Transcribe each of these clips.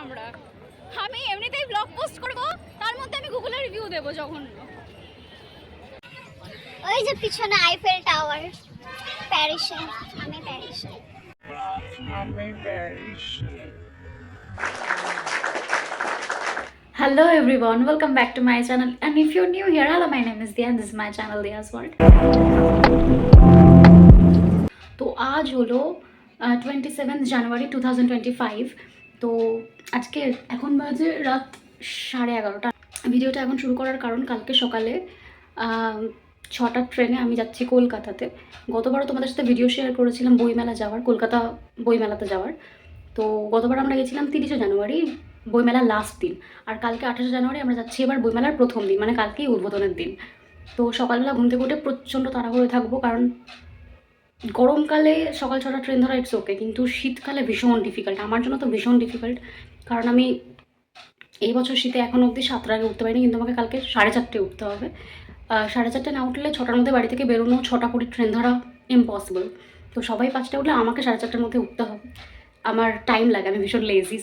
আমরা। আমি এমনিতেই ব্লগ পোস্ট করব, তার মধ্যে আমি গুগলের রিভিউ দেব যখন। ওই যে পিছনে আইফেল টাওয়ার, প্যারিসে। আমি প্যারিসে। Hello everyone, welcome back to my channel, and if you're new here, hello, my name is Dia and this is my channel Dia's World. তো আজ হলো 27 জানুয়ারি 2025। তো আজকে এখন বাজে রাত 11:30। ভিডিওটা এখন শুরু করার কারণ কালকে সকালে 6টার ট্রেনে আমি যাচ্ছি কলকাতাতে। গতবারও তোমাদের সাথে ভিডিও শেয়ার করেছিলাম বইমেলা যাওয়ার, কলকাতা বইমেলাতে যাওয়ার। তো গতবার আমরা গেছিলাম 30শে জানুয়ারি, বইমেলার লাস্ট দিন। আর কালকে 28শে জানুয়ারি আমরা যাচ্ছি এবার বইমেলার প্রথম দিন, মানে কালকেই উদ্বোধনের দিন। তো সকালবেলা ঘুম থেকে উঠে প্রচণ্ড তাড়াহুড়ো থাকবো, কারণ গরমকালে সকাল 6টার ট্রেন ধরা ইটস ওকে, কিন্তু শীতকালে ভীষণ ডিফিকাল্ট। আমার জন্য তো ভীষণ ডিফিকাল্ট, কারণ আমি এই বছর শীতে এখন অবধি 7টার আগে উঠতে পারিনি, কিন্তু আমাকে কালকে 4:30 উঠতে হবে। 4:30 না উঠলে 6টার মধ্যে বাড়ি থেকে বেরোনো, 6টা 20 ট্রেন ধরা ইম্পসিবল। তো সবাই 5টায় উঠলে আমাকে 4:30টার মধ্যে উঠতে হবে। আমার টাইম লাগে, আমি ভীষণ লেজি।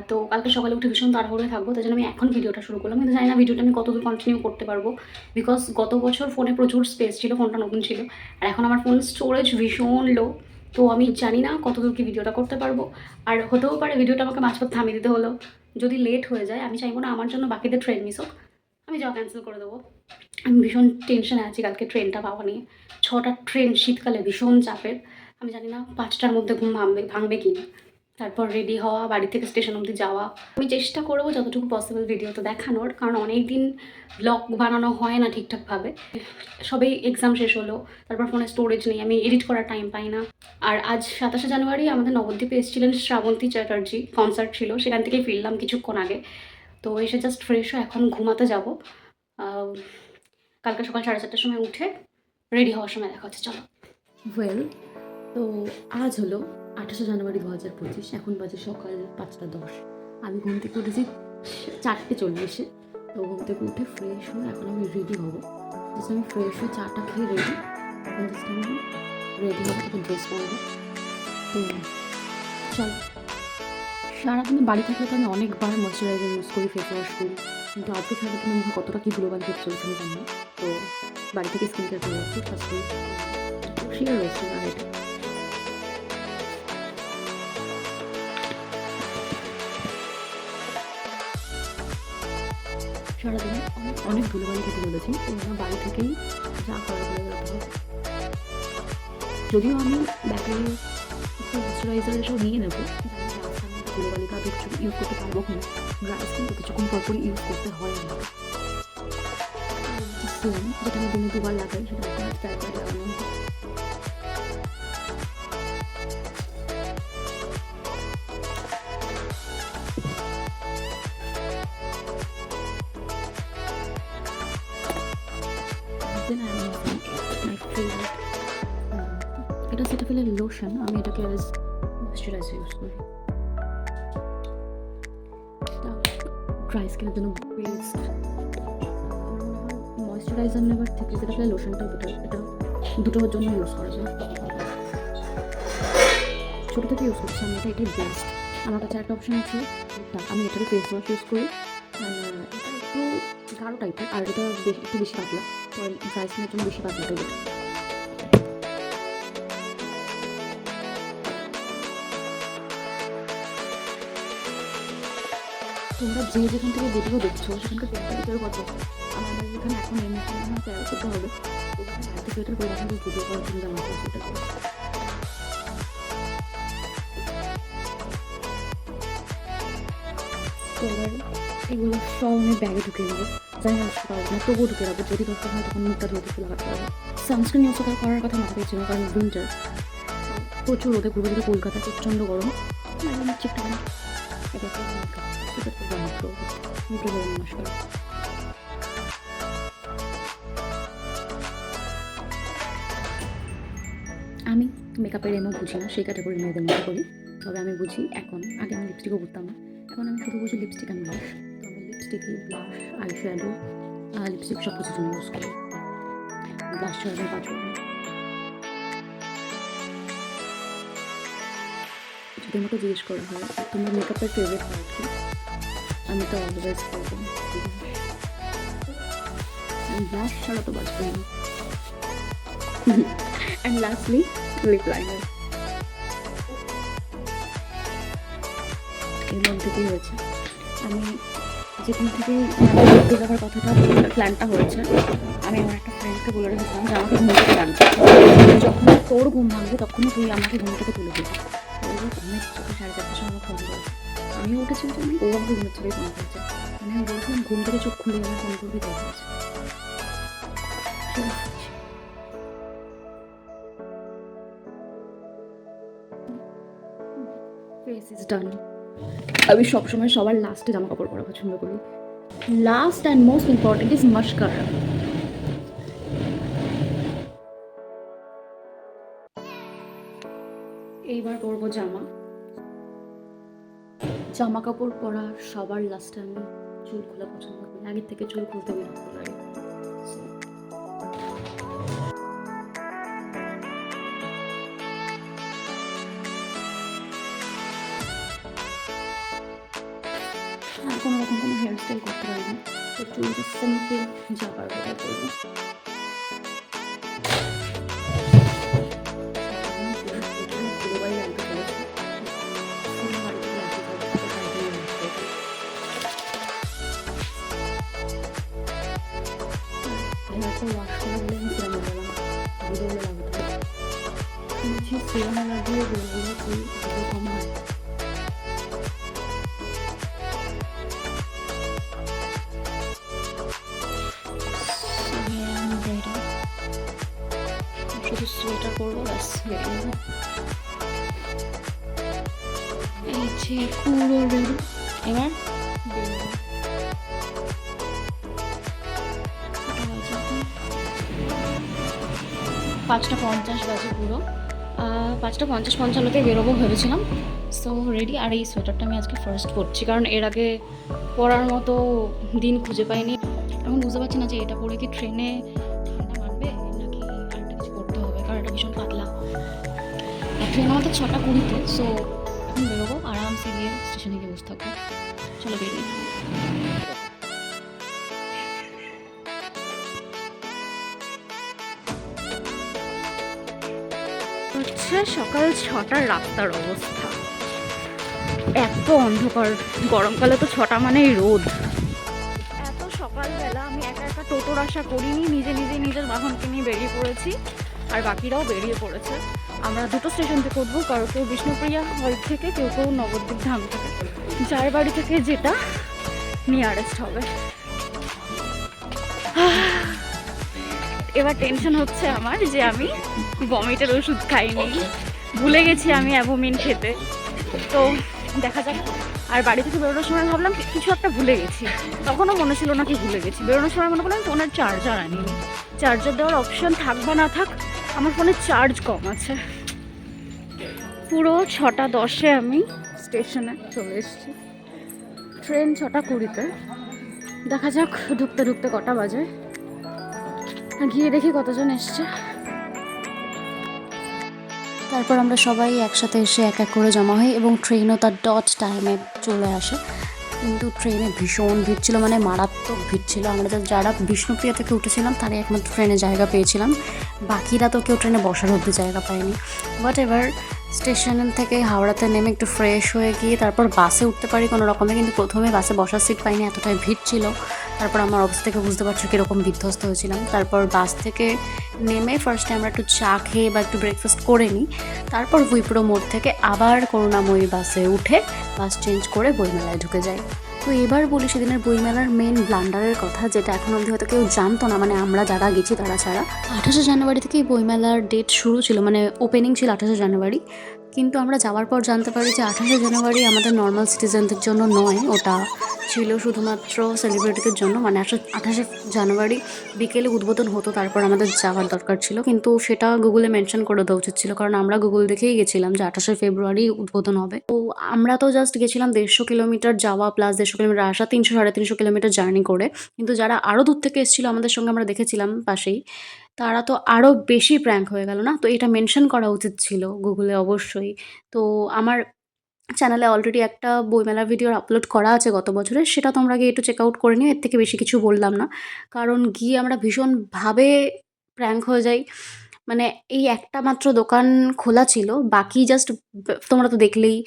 তো কালকে সকালে উঠে ভীষণ তাড়াহুড়ো থাকবো, তাই জন্য আমি এখন ভিডিওটা শুরু করলাম। কিন্তু জানি না ভিডিওটা আমি কতদূর কন্টিনিউ করতে পারবো, বিকজ গত বছর ফোনে প্রচুর স্পেস ছিল, ফোনটা নতুন ছিল, আর এখন আমার ফোন স্টোরেজ ভীষণ লো। তো আমি জানি না কতদূর কি ভিডিওটা করতে পারবো। আর হতেও পারে ভিডিওটা আমাকে মাঝপথে থামিয়ে দিতে হলো, যদি লেট হয়ে যায়। আমি চাইবো না আমার জন্য বাকিদের ট্রেন মিস হোক, আমি যাওয়া ক্যান্সেল করে দেবো। আমি ভীষণ টেনশনে আছি কালকে ট্রেনটা পাওয়া নিয়ে। 6টার ট্রেন শীতকালে ভীষণ চাপের। আমি জানি না 5টার মধ্যে ঘুম ভাঙবে কি না। তারপর রেডি হওয়া, বাড়ি থেকে স্টেশন অবধি যাওয়া। আমি চেষ্টা করবো যতটুকু পসিবল ভিডিওতে দেখানোর, কারণ অনেক দিন ব্লগ বানানো হয় না ঠিকঠাকভাবে। সবেই এক্সাম শেষ হলো, তারপর ফোনে স্টোরেজ নেই, আমি এডিট করার টাইম পাই না। আর আজ 27শে জানুয়ারি আমাদের নবদ্বীপে এসেছিলেন শ্রাবন্তী চ্যাটার্জি, কনসার্ট ছিল, সেখান থেকেই ফিরলাম কিছুক্ষণ আগে। তো এসে জাস্ট ফ্রেশ হয়ে এখন ঘুমাতে যাব। কালকে সকাল 4:30টার সময় উঠে রেডি হওয়ার সময় দেখা হচ্ছে, চলো। তো আজ হলো 28শে জানুয়ারি 2025। এখন বাজে সকাল 5:10। আমি ঘুম থেকে উঠেছি 4:40-এ। তো ঘুম থেকে উঠে ফ্রেশ হয়ে এখন আমি রেডি হবো। জাস্ট আমি ফ্রেশ হয়ে চাটা খেয়ে রেডি, এখন জাস্ট আমি রেডি হবো, তখন ড্রেস পরবো। তো চল। সারাদিনে বাড়ি থাকলে তো আমি অনেকবার ময়শ্চারাইজার ইউজ করি, ফেস ওয়াশ করি, কিন্তু আজকে সারাদিনে মুখে কতটা কী ধুলোবালি খেতে চলছে আমি জানি না। তো বাড়ি থেকে স্কিন কেয়ার করে যাচ্ছি, ফার্স্ট শেয়ার রয়েছে আর এটা। সারাদিনে অনেক ধুলোবালি খেতে চলেছি, এই জন্য বাড়ি থেকেই যা করা করে যেতে হবে। যদিও আমি ব্যাগে একটু ময়শ্চারাইজার এসব নিয়ে নেবো, ধুলোবালি কাজ ইউজ করতে পারবো কিনা। ড্রাই স্কিন তো কিছুক্ষণ পরপরই ইউজ করতে হয় আমাকে। সেম যেটা আমি দিনে 2বার লাগাই, সেটা এখন আজকে 1বার লাগানো হয়। এটা সেটাফিলের লোশন, আমি এটাকে অ্যাজ ময়শ্চারাইজার ইউজ করি। ড্রাই স্কিনের জন্য বেস্ট। ময়শ্চারাইজার নেবার থেকে সেটাফিলের লোশনটা বেটার। এটা দুটোর জন্য ইউজ করা যায়, ছোটো থেকে ইউজ করছি আমি, এটাই বেস্ট। আমার কাছে একটা অপশান আছে, আমি এটাকে ফেস ওয়াশ ইউজ করি। এটা একটু গাঢ় টাইপের, আর এটা একটু বেশি পাতলা, তো ড্রাই স্কিনের জন্য বেশি পাতলাটাই বেটার। তোমরা যে যেখান থেকে ভিডিও দেখছো সেখানকার টেম্পারেচার কত? আমাদের এখানে এখন এই মুহূর্তে 13 করতে হবে। ওখানে সার্টিফিকেটের করে রাখা ভিডিও করার জন্য জানা আছে সেটা। তো এবার এগুলো সব আমি ব্যাগে ঢুকিয়ে নেবো, জানি না আসতে পারবো না, তবুও ঢুকে রাখবো। যদি দরকার হয় তখন মুখটা ধুয়ে একটু লাগাতে পারবো। সানস্ক্রিন ইউজ করার কথা মাথা পেয়েছিল, কারণ উইন্টার প্রচুর রোদে ঘুরবো, যদি কলকাতা প্রচণ্ড গরম। ঠিকঠাক নমস্কার। আমি মেকআপের এমও বুঝি না, সেই ক্যাটাগরির মেয়েদের মতো করি, তবে আমি বুঝি এখন। আগে আমি লিপস্টিকও বুঝতাম না, এখন আমি শুধু বুঝি লিপস্টিক অ্যান্ড ব্লাশ। তো আমি লিপস্টিকই ব্লাশ, আই শ্যাডো, লিপস্টিক সব কিছুর জন্য ইউজ করি। ব্লাশ ছাড়া আমি 5 মিনিট যদি আমাকে জিজ্ঞেস করা হয় তোমার মেকআপের ফেভারিট পার্ট কি, আমি তো অলওয়েজ বলবো ব্লাশ ছাড়া তো বাঁচবো না। And lastly lip liner. এর মধ্যে কী হয়েছে, আমি যেখান থেকে ঘুরতে যাওয়ার কথাটা প্ল্যানটা হয়েছে, আমি আমার একটা ফ্রেন্ডকে বলে রেখেছিলাম যে আমাকে ঘুম থেকে টানতে, যখন তোর ঘুম ভাঙবে তখনই তুই আমাকে ঘুম থেকে তুলে দিবি। ওই অনেক চোখে 4:30টার সময় আমার ফোন করেছে, আমিও উঠেছি, ও আমাকে ঘুমের থেকে ফোন করেছে, আমি বলছিলাম ঘুম থেকে চোখ খুলে আমার ফোন করবি দরকার আছে। Face is done. আমি সবসময় সবার লাস্টে জামা কাপড় পরা পছন্দ করি। Last and most important is mascara. এইবার পরবো জামা। জামা কাপড় পরা সবার লাস্টে আমি চুল খোলা পছন্দ করি, আগের থেকে চুল খুলতে বিরক্ত লাগে। আর কোনো রকম কোনো হেয়ার স্টাইল করতে পারি না, তো চুলটা সিম্পল যা পারবো তাই করবো। ওয়াশ করে দিলে আমি সিরাম লাগালাম, ভিডিওগুলো লাগাতে শুনেছি সিরাম লাগিয়ে ভিডিওগুলো খুব কম হয়। শুধু সোয়েটার করবো ব্যাস, এই যে পুরো রেডি। এবার 5:50 বাজে, পুরো 5:50-55 বেরোবো ভেবেছিলাম। So ready. আর এই সোয়েটারটা আমি আজকে ফার্স্ট পরছি, কারণ এর আগে পরার মতো দিন খুঁজে পাইনি। এখন বুঝতে পারছি না যে এটা পরে কি ট্রেনে ঠান্ডা মারবে নাকি আরেকটা কিছু করতে হবে, কারণ এটা ভীষণ পাতলা। আর ট্রেন আমাদের 6:20-তে। সো এখন বেরোবো, আরামসে গিয়ে স্টেশনে গিয়ে বসে থাকবো। চলো বেরিয়ে। হচ্ছে সকাল 6টার রাস্তার অবস্থা, এত অন্ধকার। গরমকালে তো 6টা মানেই রোদ। এত সকালবেলা আমি একা একা টোটোর আশা করিনি, নিজে নিজের বাহনকে নিয়ে বেরিয়ে পড়েছি, আর বাকিরাও বেরিয়ে পড়েছে। আমরা দুটো স্টেশন থেকে উঠবো, কারো কেউ বিষ্ণুপ্রিয়া হল থেকে, কেউ কেউ নবদ্বীপ ধাম থেকে, যার বাড়ি থেকে যেটা নিয়ারেস্ট হবে। এবার টেনশন হচ্ছে আমার যে আমি বমিটের ওষুধ খাইনি, ভুলে গেছি আমি অ্যাভোমিন খেতে। তো দেখা যাক। আর বাড়ি থেকে বেরোনোর সময় ভাবলাম কিছু একটা ভুলে গেছি, তখনও মনে ছিল না কি ভুলে গেছি। বেরোনোর সময় মনে করলাম ফোনের চার্জার আনিনি, চার্জার দেওয়ার অপশান থাক বা না থাক, আমার ফোনে চার্জ কম আছে। পুরো 6:10-এ আমি স্টেশনে চলে এসেছি, ট্রেন 6:20-তে। দেখা যাক ঢুকতে ঢুকতে কটা বাজে, গিয়ে দেখি কতজন এসছে। তারপর আমরা সবাই একসাথে এসে এক এক করে জমা হই, এবং ট্রেনও তার ডট টাইমে চলে আসে। কিন্তু ট্রেনে ভীষণ ভিড় ছিল, মানে মারাত্মক ভিড় ছিল। আমরা যারা বিষ্ণুপ্রিয়া থেকে উঠেছিলাম তারাই একমাত্র ট্রেনে জায়গা পেয়েছিলাম, বাকিরা তো কেউ ট্রেনে বসার অবধি জায়গা পায়নি। বাট এবার স্টেশন থেকে হাওড়াতে নেমে একটু ফ্রেশ হয়ে গিয়ে তারপর বাসে উঠতে পারি কোনো রকমে, কিন্তু প্রথমে বাসে বসার সিট পাইনি, এতটাই ভিড় ছিল। তারপর আমার অবস্থা থেকে বুঝতে পারছি কীরকম বিধ্বস্ত হয়েছিলাম। তারপর বাস থেকে নেমে ফার্স্টে আমরা একটু চা খেয়ে বা একটু ব্রেকফাস্ট করে নিই, তারপর উইপ্রো মোড় থেকে আবার করুণাময়ী বাসে উঠে বাস চেঞ্জ করে বইমেলায় ঢুকে যাই। তো এবার বলি সেদিনের বইমেলার মেন ব্লান্ডারের কথা, যেটা এখন অবধি হয়তো কেউ জানতো না, মানে আমরা যারা গেছি তারা ছাড়া। 28শে জানুয়ারি থেকেই বইমেলার ডেট শুরু ছিল, মানে ওপেনিং ছিল 28শে জানুয়ারি। কিন্তু আমরা যাওয়ার পর জানতে পারি যে 28শে জানুয়ারি আমাদের নর্মাল সিটিজেনদের জন্য নয়, ওটা ছিল শুধুমাত্র সেলিব্রিটিদের জন্য। মানে 28শে জানুয়ারি বিকেলে উদ্বোধন হতো, তারপর আমাদের যাওয়ার দরকার ছিল, কিন্তু সেটা গুগলে মেনশন করে দেওয়া উচিত ছিল, কারণ আমরা গুগল দেখেই গেছিলাম যে 28শে ফেব্রুয়ারি উদ্বোধন হবে। তো আমরা তো জাস্ট গেছিলাম 150 কিলোমিটার যাওয়া প্লাস 150 কিলোমিটার আসা, 300-350 কিলোমিটার জার্নি করে। কিন্তু যারা আরও দূর থেকে এসেছিলো আমাদের সঙ্গে, আমরা দেখেছিলাম পাশেই, তারা তো আরও বেশি প্র্যাঙ্ক হয়ে গেল না? তো এটা মেনশন করা উচিত ছিল গুগলে অবশ্যই। তো আমার চ্যানেলে অলরেডি একটা বইমেলার ভিডিও আপলোড করা আছে গত বছরের, সেটা তোমরা গিয়ে একটু চেক আউট করে নিও। এর থেকে বেশি কিছু বললাম না, কারণ গিয়ে আমরা ভীষণভাবে প্র্যাঙ্ক হয়ে যাই। মানে এই একটা মাত্র দোকান খোলা ছিল, বাকি জাস্ট তোমরা তো দেখলেই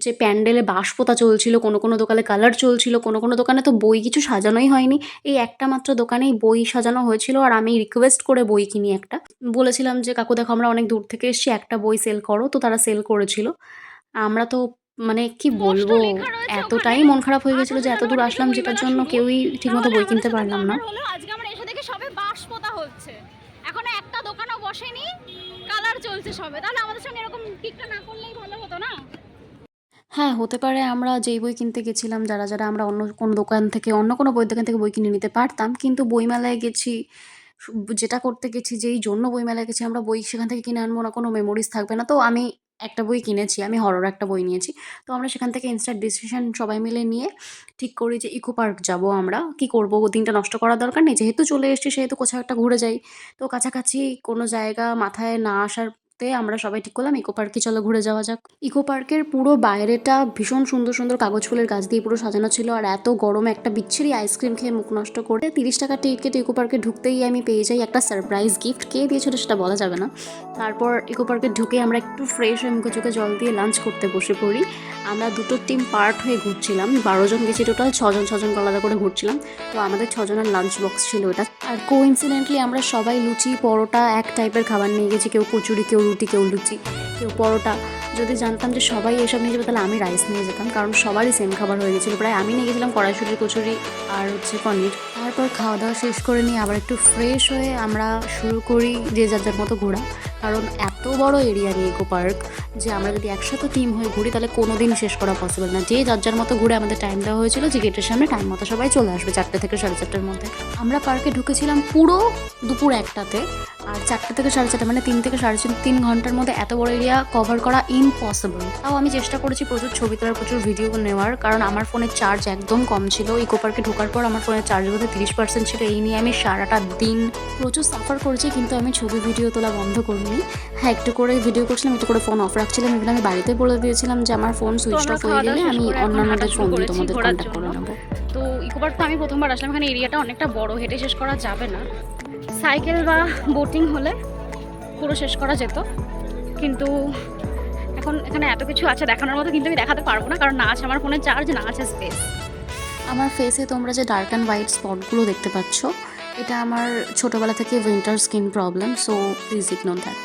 যে প্যান্ডেলে বাঁশ পোতা চলছিল, কোনো দোকানে কালার চলছিল, কোনো দোকানে তো বই কিছু সাজানোই হয়নি। এই একটা মাত্র দোকানেই বই সাজানো হয়েছিল, আর আমি রিকোয়েস্ট করে বই কিনি একটা। বলেছিলাম যে কাকু দেখো আমরা অনেক দূর থেকে এসেছি, একটা বই সেল করো, তো তারা সেল করেছিল। আমরা তো মানে কি বলবো, লেখা রয়েছে এতটাই ওখানে। মন খারাপ হয়ে গেছিলো যে এত দূর 28 আসলাম থেকে যেটার বইমেলা জন্য শুরু। কেউই ঠিকমতো তাহলে বই আমাদের কিনতে সাথে পারলাম না। কাবার হলো, আজকে আমরা এসে দেখি সবে বাঁশ পোতা হচ্ছে, এখনো একটা দোকানও বসেনি, কালার চলছে সবে। তাহলে আমাদের সঙ্গে এরকম কিকটা না করলেই ভালো হতো না? হ্যাঁ, হতে পারে আমরা যেই বই কিনতে গেছিলাম, যারা আমরা অন্য কোনো দোকান থেকে, অন্য কোনো বইয়ের দোকান থেকে বই কিনে নিতে পারতাম। কিন্তু বইমেলায় গেছি, যেটা করতে গেছি, যেই জন্য বইমেলায় গেছি, আমরা বই সেখান থেকে কিনে আনবো না, কোনো মেমোরিজ থাকবে না। তো আমি একটা বই কিনেছি, আমি হরর একটা বই নিয়েছি। তো আমরা সেখান থেকে ইনস্ট্যান্ট ডিসিশন সবাই মিলে নিয়ে ঠিক করি যে ইকো পার্ক যাবো আমরা। কি করবো, দিনটা নষ্ট করার দরকার নেই। যেহেতু চলে এসেছি সেহেতু কোথাও একটা ঘুরে যাই। তো কাছাকাছি কোনো জায়গা মাথায় না আসাতে আমরা সবাই ঠিক করলাম ইকো পার্কে চলো ঘুরে যাওয়া যাক। ইকো পার্কের পুরো বাইরেটা ভীষণ সুন্দর সুন্দর কাগজ ফুলের গাছ দিয়ে পুরো সাজানো ছিল, আর এত গরমে একটা বিচ্ছিরি আইসক্রিম খেয়ে মুখ নষ্ট করে 30 টাকার টিকিট কেটে ইকো পার্কে ঢুকতেই আমি পেয়ে যাই একটা সারপ্রাইজ গিফট। কে দিয়েছিল সেটা বলা যাবে না। তারপর ইকো পার্কে ঢুকে আমরা একটু ফ্রেশ হয়ে মুখে চোখে জল দিয়ে লাঞ্চ করতে বসে পড়ি। আমরা দুটো টিম পার্ট হয়ে ঘুরছিলাম, 12 জন গেছি টোটাল, 6জন আলাদা করে ঘুরছিলাম। তো আমাদের 6জনের লাঞ্চ বক্স ছিল এটা। আর কোইন্সিডেন্টলি আমরা সবাই লুচি পরোটা এক টাইপের খাবার নিয়ে গেছি, কেউ কচুরি, কেউ রুটি, কেউ লুচি, কেউ পরোটা। যদি জানতাম যে সবাই এসব নিয়ে যাবে তাহলে আমি রাইস নিয়ে যেতাম, কারণ সবারই সেম খাবার হয়ে গেছিলো প্রায়। আমি নিয়ে গেছিলাম কড়াইশুঁটি, কচুরি আর পনির। তারপর খাওয়া দাওয়া শেষ করে নিয়ে আবার একটু ফ্রেশ হয়ে আমরা শুরু করি যে যার মতো ঘোরা। কারণ এত বড় এরিয়া নিয়ে ইকো পার্ক যে আমরা যদি একসাথে টিম হয়ে ঘুরি তাহলে কোনো দিন শেষ করা পসিবল না। যে যার মতো ঘুরে আমাদের টাইম দেওয়া হয়েছিল যে গেটের সামনে টাইম মতো সবাই চলে আসবে 4টে থেকে 4:30টার মধ্যে। আমরা পার্কে ঢুকেছিলাম পুরো দুপুর 1টাতে, আর 4টে থেকে 4:30 মানে 3 থেকে 3.5 ঘন্টার মধ্যে এত বড় এরিয়া কভার করা ইম্পসিবল। তাও আমি চেষ্টা করেছি প্রচুর ছবি তোলার, প্রচুর ভিডিও নেওয়ার, কারণ আমার ফোনের চার্জ একদম কম ছিল। ইকো পার্কে ঢোকার পর আমার ফোনের চার্জ বোধ 30% ছিল। এই নিয়ে আমি সারাটা দিন প্রচুর সাফার করেছি, কিন্তু আমি ছবি ভিডিও তোলা বন্ধ করিনি। হ্যাঁ, একটু করে ভিডিও করছিলাম, একটু করে ফোন অফ রাখছিলাম। এগুলো আমি বাড়িতে বলে দিয়েছিলাম যে আমার ফোন সুইচ অফ হয়ে গেলে আমি অন্যান্যদের ফোন দিয়ে তোমাদের কন্ট্যাক্ট করে নেবো। তো ইকো পার্ক তো আমি প্রথমবার আসলাম, এখানে এরিয়াটা অনেকটা বড়, হেঁটে শেষ করা যাবে না। সাইকেল বা বোটিং হলে পুরো শেষ করা যেত, কিন্তু এখন এখানে এত কিছু আছে দেখানোর মতো, কিন্তু আমি দেখাতে পারবো না, কারণ না আছে আমার ফোনের চার্জ, না আছে স্পেস। আমার ফেসে তোমরা যে ডার্ক অ্যান্ড হোয়াইট স্পটগুলো দেখতে পাচ্ছ, এটা আমার ছোটোবেলা থেকে winter skin problem, so please ignore that.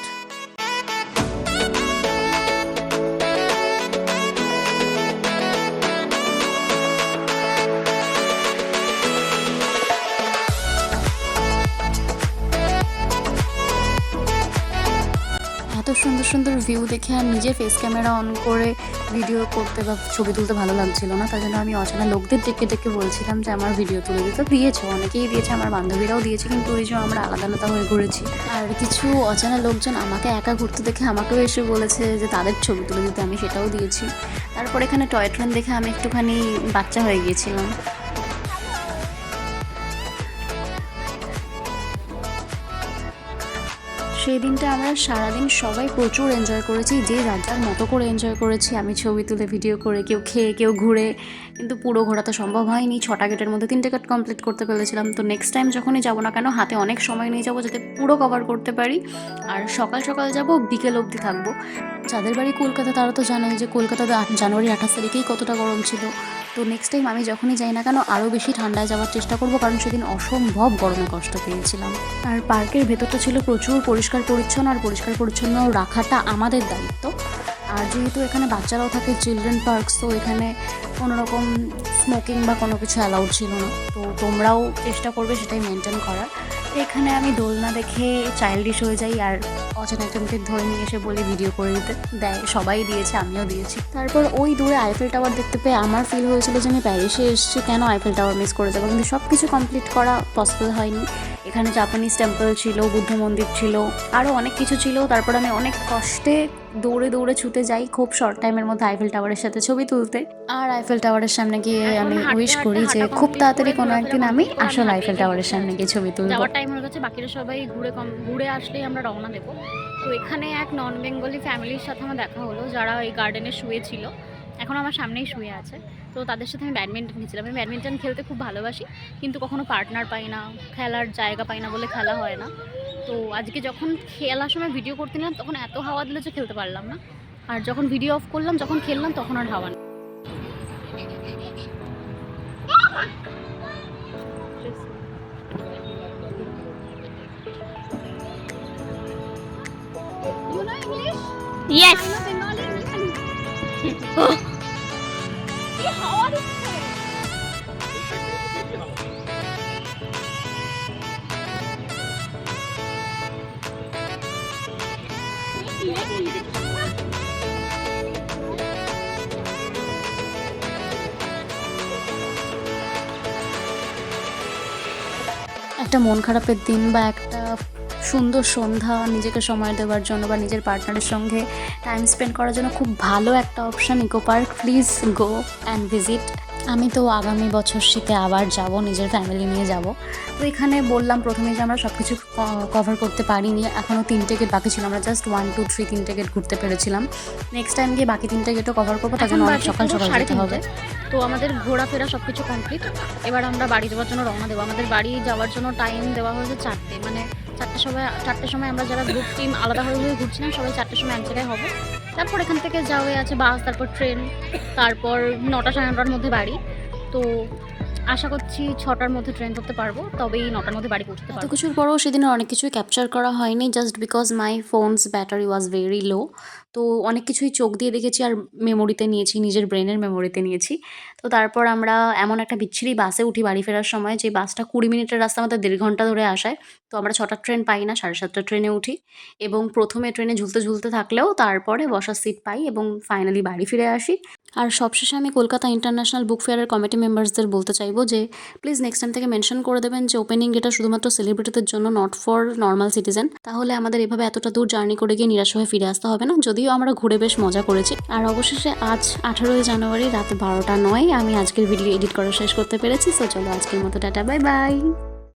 এত সুন্দর সুন্দর ভিউ দেখে আর নিজে ফেস ক্যামেরা অন করে ভিডিও করতে বা ছবি তুলতে ভালো লাগছিল না। তার জন্য আমি অচেনা লোকদের ডেকে বলছিলাম যে আমার ভিডিও তুলে দিতে। দিয়েছে, অনেকেই দিয়েছে, আমার বান্ধবীরাও দিয়েছে, কিন্তু ওই যে আমরা আলাদা আলাদা হয়ে ঘুরেছি। আর কিছু অচেনা লোকজন আমাকে একা ঘুরতে দেখে আমাকেও এসে বলেছে যে তাদের ছবি তুলে দিতে, আমি সেটাও দিয়েছি। তারপর এখানে টয় ট্রেন দেখে আমি একটুখানি বাচ্চা হয়ে গিয়েছিলাম। সেই দিনটা আমরা সারাদিন সবাই প্রচুর এনজয় করেছি, যে যার মতো করে এনজয় করেছি। আমি ছবি তুলে, ভিডিও করে, কেউ খেয়ে, কেউ ঘুরে। কিন্তু পুরো ঘোরা তো সম্ভব হয়নি, 6টা গেটের মধ্যে 3টে গেট কমপ্লিট করতে পেরেছিলাম। তো নেক্সট টাইম যখনই যাবো না কেন হাতে অনেক সময় নিয়ে যাবো, যাতে পুরো কভার করতে পারি। আর সকাল সকাল যাবো, বিকেল অবধি থাকবো। যাদের বাড়ি কলকাতা তারা তো জানেই যে কলকাতাতে জানুয়ারি 28 তারিখেই কতটা গরম ছিল। তো নেক্সট টাইম আমি যখনই যাই না কেন আরও বেশি ঠান্ডায় যাওয়ার চেষ্টা করবো, কারণ সেদিন অসম্ভব গরমে কষ্ট পেয়েছিলাম। আর পার্কের ভেতরটা ছিল প্রচুর পরিষ্কার পরিচ্ছন্ন, আর পরিষ্কার পরিচ্ছন্ন রাখাটা আমাদের দায়িত্ব। আর যেহেতু এখানে বাচ্চারাও থাকে, চিলড্রেন পার্কস, তো এখানে কোনোরকম স্মোকিং বা কোনো কিছু অ্যালাউড ছিল না। তো তোমরাও চেষ্টা করবে সেটাই মেনটেন করার। এখানে আমি দোলনা দেখে চাইল্ডিশ হয়ে যাই, আর অচেনা একজনকে ধরে নিয়ে এসে বলি ভিডিও করে দিতে দেয়। সবাই দিয়েছে, আমিও দিয়েছি। তারপর ওই দূরে আইফেল টাওয়ার দেখতে পেয়ে আমার ফিল হয়েছিল যে আমি প্যারিসে এসেছি, কেন আইফেল টাওয়ার মিস করে যাবো। কিন্তু সব কিছু কমপ্লিট করা পসিবল হয়নি। এখানে জাপানিজ টেম্পল ছিল, বুদ্ধ মন্দির ছিল, আরও অনেক কিছু ছিল। তারপর আমি অনেক কষ্টে দৌড়ে ছুটে যাই খুব শর্ট টাইমের মধ্যে আইফেল টাওয়ারের সাথে ছবি তুলতে। আর আইফেল টাওয়ারের সামনে গিয়ে আমি উইশ করি যে খুব তাড়াতাড়ি কোনো একদিন আমি আসল আইফেল টাওয়ারের সামনে গিয়ে ছবি তুলব। যাওয়ার টাইম হয়ে গেছে, বাকিরা সবাই ঘুরে আসলেই আমরা রওনা দেবো। তো এখানে এক নন বেঙ্গলি ফ্যামিলির সাথে আমার দেখা হলো, যারা এই গার্ডেনে শুয়েছিল। এখন আমার সামনেই শুয়ে আছে। তো তাদের সাথে আমি ব্যাডমিন্টন খেলছিলাম। আমি ব্যাডমিন্টন খেলতে খুব ভালোবাসি, কিন্তু কখনো পার্টনার পাই না, খেলার জায়গা পাই না বলে খেলা হয় না। তো আজকে যখন খেলার সময় ভিডিও করতে নিলাম তখন এত হাওয়া দিল যে খেলতে পারলাম না। আর যখন ভিডিও অফ করলাম, যখন খেললাম তখন আর হাওয়া নেই। You know English? Yes. I know Bengali, English. কি হাওয়া দিচ্ছে। একটা মন খারাপের দিন বা একটা সুন্দর সন্ধ্যা নিজেকে সময় দেওয়ার জন্য বা নিজের পার্টনারের সঙ্গে টাইম স্পেন্ড করার জন্য খুব ভালো একটা option Eco Park. Please go and visit. আমি তো আগামী বছর শীতে আবার যাব, নিজের ফ্যামিলি নিয়ে যাব। তো এখানে বললাম প্রথমে যে আমরা সব কিছু কভার করতে পারিনি, এখনও 3টে গেট বাকি ছিল। আমরা জাস্ট 1 2 3 3টে গেট ঘুরতে পেরেছিলাম। নেক্সট টাইম গিয়ে বাকি 3টে গেটও কভার করবো, তার জন্য অনেক সকাল সকাল যেতে হবে। তো আমাদের ঘোরাফেরা সব কিছু কমপ্লিট। এবার আমরা বাড়ি যাওয়ার জন্য রওনা দেবো। আমাদের বাড়ি যাওয়ার জন্য টাইম দেওয়া হয়েছে 4টে, মানে 4টের সময় আমরা যারা গ্রুপ টিম আলাদা হয়ে ঘুরছিলাম সবাই 4টের সময় এক জায়গায় হবো। তারপর এখান থেকে যাওয়া আছে বাস, তারপর ট্রেন, তারপর 9টা 9:30টার মধ্যে বাড়ি। তো আশা করছি 6টার মধ্যে ট্রেন ধরতে পারবো, তবেই 9টার মধ্যে বাড়ি পৌঁছতে এত পারবো। কিছুর পরেও সেদিনের অনেক কিছুই ক্যাপচার করা হয়নি, just because my phones battery was very low. তো অনেক কিছুই চোখ দিয়ে দেখেছি আর মেমোরিতে নিয়েছি, নিজের ব্রেনের মেমোরিতে নিয়েছি। তো তারপর আমরা এমন একটা বিচ্ছিরি বাসে উঠি বাড়ি ফেরার সময়, যে বাসটা 20 মিনিটের রাস্তা আমাদের 1.5 ঘন্টা ধরে আসায়। তো আমরা 6টার ট্রেন পাই না, 7:30টার ট্রেনে উঠি এবং প্রথমে ট্রেনে ঝুলতে ঝুলতে থাকলেও তারপরে বসার সিট পাই এবং ফাইনালি বাড়ি ফিরে আসি। আর সবশেষে আমি কলকাতা ইন্টারন্যাশনাল বুক ফেয়ারের কমিটি মেম্বার্সদের বলতে চাইবো যে প্লিজ নেক্সট টাইম থেকে মেনশন করে দেবেন যে ওপেনিং এটা শুধুমাত্র সেলিব্রিটিদের জন্য, নট ফর নর্মাল সিটিজেন। তাহলে আমাদের এভাবে এতটা দূর জার্নি করে গিয়ে নিরাশ হয়ে ফিরে আসতে হবে না, যদিও আমরা ঘুরে বেশ মজা করেছি। আর অবশেষে আজ 18ই জানুয়ারি রাত 12টা 9 আমি আজকের ভিডিও এডিট করা শেষ করতে পেরেছি। সো চলো আজকের মতো টাটা, বাই বাই।